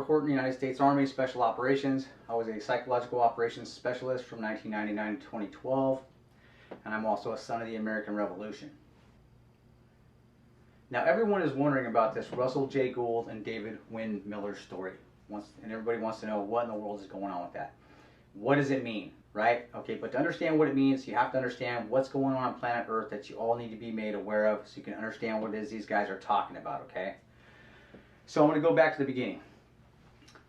Horton, in the United States Army Special Operations. I was a psychological operations specialist from 1999 to 2012, and I'm also a son of the American Revolution. Now, everyone is wondering about this Russell J. Gould and David Wynn Miller story, and everybody wants to know what in the world is going on with that. What does it mean, right? Okay, but to understand what it means, you have to understand what's going on planet Earth that you all need to be made aware of so you can understand what it is these guys are talking about, okay? So I'm going to go back to the beginning.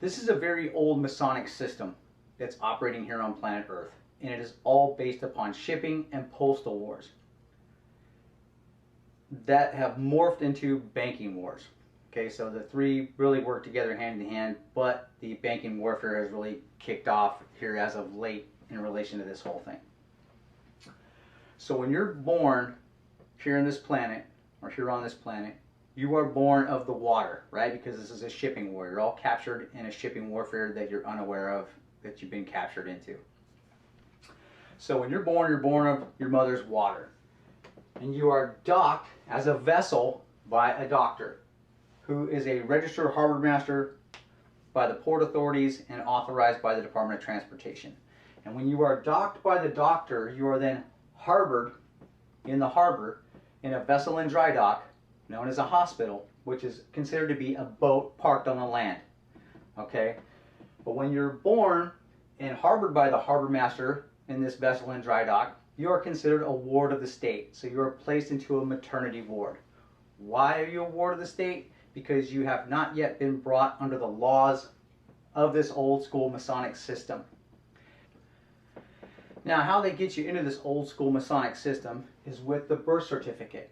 This is a very old Masonic system that's operating here on planet Earth, and it is all based upon shipping and postal wars that have morphed into banking wars. Okay, so the three really work together hand in hand, but the banking warfare has really kicked off here as of late in relation to this whole thing. So when you're born here on this planet, or here on this planet, you are born of the water, right? Because this is a shipping war. You're all captured in a shipping warfare that you're unaware of, that you've been captured into. So when you're born of your mother's water. And you are docked as a vessel by a doctor who is a registered harbor master by the port authorities and authorized by the Department of Transportation. And when you are docked by the doctor, you are then harbored in the harbor in a vessel in dry dock known as a hospital, which is considered to be a boat parked on the land. Okay? But when you're born and harbored by the harbor master in this vessel in dry dock, you are considered a ward of the state. So you are placed into a maternity ward. Why are you a ward of the state? Because you have not yet been brought under the laws of this old school Masonic system. Now, how they get you into this old school Masonic system is with the birth certificate.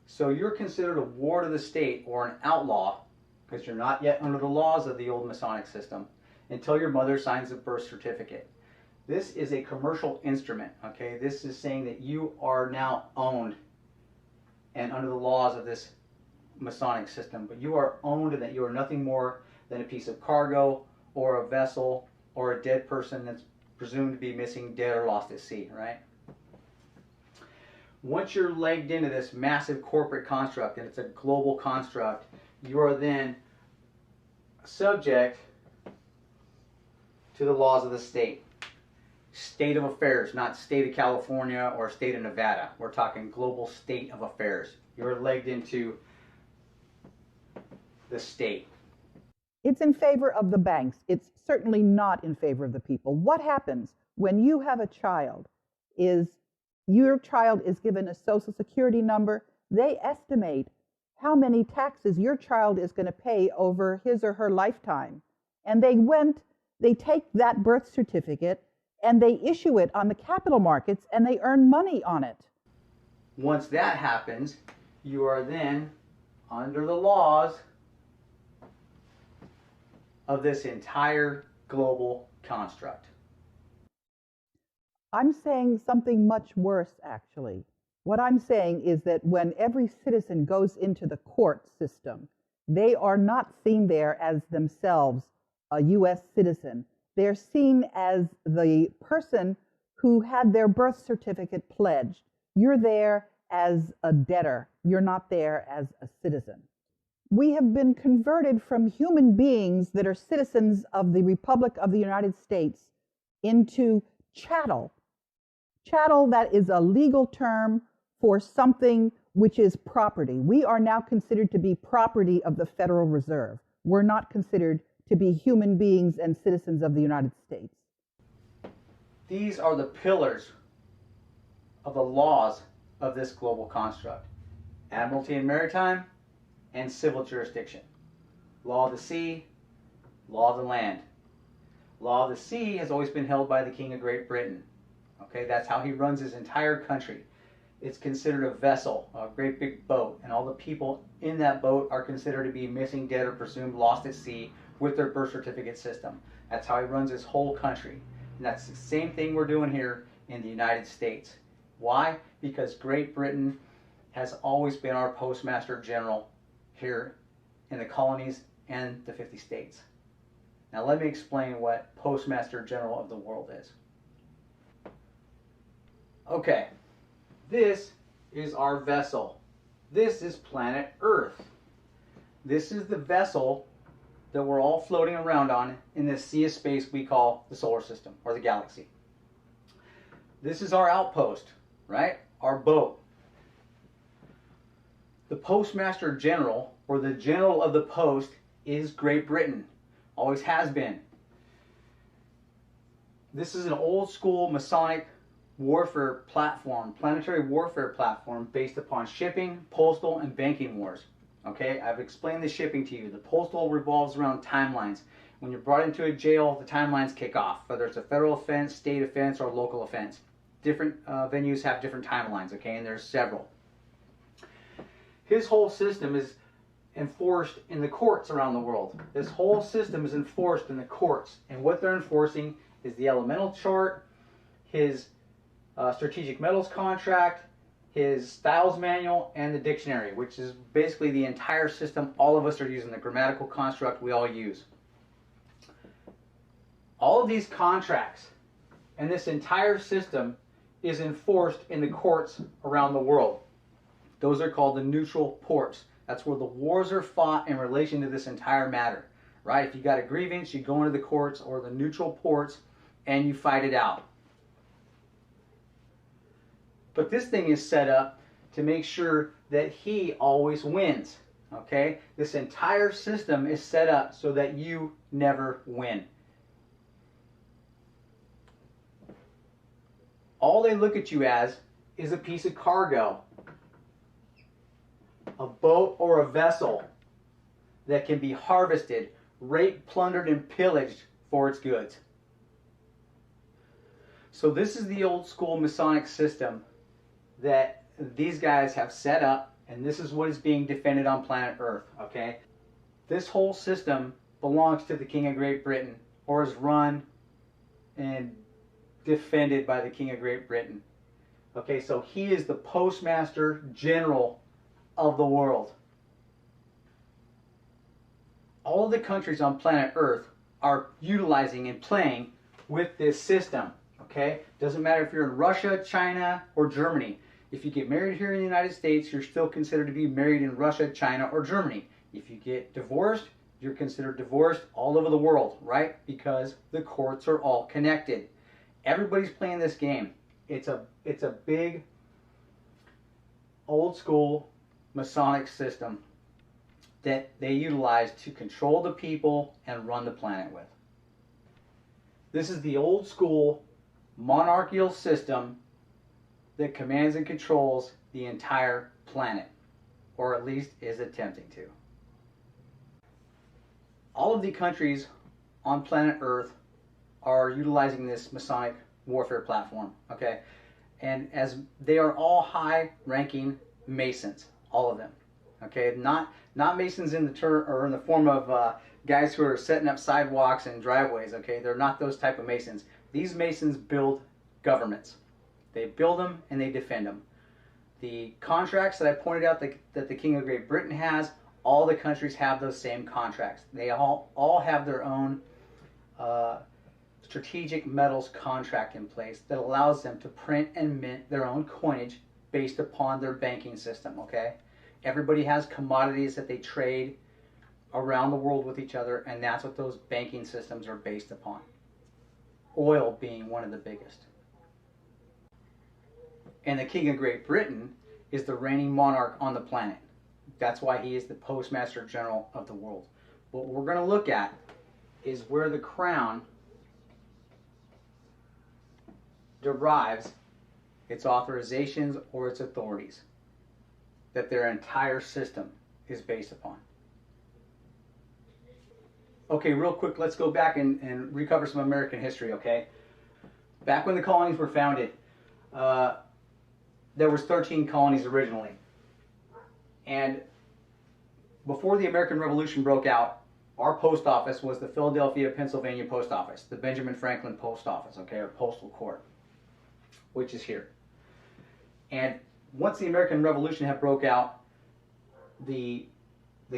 So you're considered a ward of the state or an outlaw because you're not yet under the laws of the old Masonic system until your mother signs a birth certificate. This is a commercial instrument, okay? This is saying that you are now owned and under the laws of this Masonic system, but you are owned and that you are nothing more than a piece of cargo or a vessel or a dead person that's presumed to be missing, dead, or lost at sea, right? Once you're legged into this massive corporate construct, and it's a global construct, you are then subject to the laws of the state. State of affairs, not state of California or state of Nevada. We're talking global state of affairs. You're legged into the state. It's in favor of the banks. It's certainly not in favor of the people. What happens when you have a child is your child is given a social security number. They estimate how many taxes your child is going to pay over his or her lifetime. And they take that birth certificate and they issue it on the capital markets and they earn money on it. Once that happens, you are then under the laws of this entire global construct. I'm saying something much worse, actually. What I'm saying is that when every citizen goes into the court system, they are not seen there as themselves a U.S. citizen. They're seen as the person who had their birth certificate pledged. You're there as a debtor. You're not there as a citizen. We have been converted from human beings that are citizens of the Republic of the United States into chattel. Chattel, that is a legal term for something which is property. We are now considered to be property of the Federal Reserve. We're not considered to be human beings and citizens of the United States. These are the pillars of the laws of this global construct. Admiralty and maritime, and civil jurisdiction. Law of the sea, law of the land. Law of the sea has always been held by the King of Great Britain. Okay, that's how he runs his entire country. It's considered a vessel, a great big boat, and all the people in that boat are considered to be missing, dead, or presumed lost at sea with their birth certificate system. That's how he runs his whole country. And that's the same thing we're doing here in the United States. Why? Because Great Britain has always been our Postmaster General here in the colonies and the 50 states. Now let me explain what Postmaster General of the world is. Okay, this is our vessel. This is planet Earth. This is the vessel that we're all floating around on in this sea of space we call the solar system or the galaxy. This is our outpost, right? Our boat. The Postmaster General, or the General of the Post, is Great Britain. Always has been. This is an old school Masonic warfare platform, planetary warfare platform based upon shipping, postal, and banking wars. Okay, I've explained the shipping to you. The postal revolves around timelines. When you're brought into a jail, the timelines kick off, whether it's a federal offense, state offense, or local offense. Different venues have different timelines, okay, and there's several. His whole system is enforced in the courts around the world. This whole system is enforced in the courts, and what they're enforcing is the elemental chart, his strategic metals contract, his styles manual, and the dictionary, which is basically the entire system all of us are using, the grammatical construct we all use. All of these contracts and this entire system is enforced in the courts around the world. Those are called the neutral ports. That's where the wars are fought in relation to this entire matter, right? If you got a grievance, you go into the courts or the neutral ports and you fight it out. But this thing is set up to make sure that he always wins, okay? This entire system is set up so that you never win. All they look at you as is a piece of cargo, a boat or a vessel that can be harvested, raped, plundered, and pillaged for its goods. So this is the old school Masonic system that these guys have set up, and this is what is being defended on planet Earth, okay? This whole system belongs to the King of Great Britain, or is run and defended by the King of Great Britain. Okay, so he is the Postmaster General of the world. All of the countries on planet Earth are utilizing and playing with this system. Okay? Doesn't matter if you're in Russia, China, or Germany. If you get married here in the United States, you're still considered to be married in Russia, China, or Germany. If you get divorced, you're considered divorced all over the world, right? Because the courts are all connected. Everybody's playing this game. It's a big, old school Masonic system that they utilize to control the people and run the planet with. This is the old school monarchical system that commands and controls the entire planet, or at least is attempting to. All of the countries on planet Earth are utilizing this Masonic warfare platform, okay? And as they are all high-ranking Masons, all of them, okay? Not Masons in the form of guys who are setting up sidewalks and driveways, okay? They're not those type of Masons. These Masons build governments. They build them and they defend them. The contracts that I pointed out that the King of Great Britain has, all the countries have those same contracts. They all have their own strategic metals contract in place that allows them to print and mint their own coinage based upon their banking system, okay? Everybody has commodities that they trade around the world with each other, and that's what those banking systems are based upon. Oil being one of the biggest. And the King of Great Britain is the reigning monarch on the planet. That's why he is the Postmaster General of the world. What we're going to look at is where the crown derives its authorizations or its authorities that their entire system is based upon. Okay, real quick, let's go back and recover some American history, okay? Back when the colonies were founded, there was 13 colonies originally. And before the American Revolution broke out, our post office was the Philadelphia, Pennsylvania post office, the Benjamin Franklin post office, okay, or postal court, which is here. And once the American Revolution had broke out, the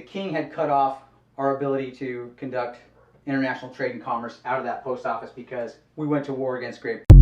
king had cut off our ability to conduct international trade and commerce out of that post office because we went to war against Great Britain.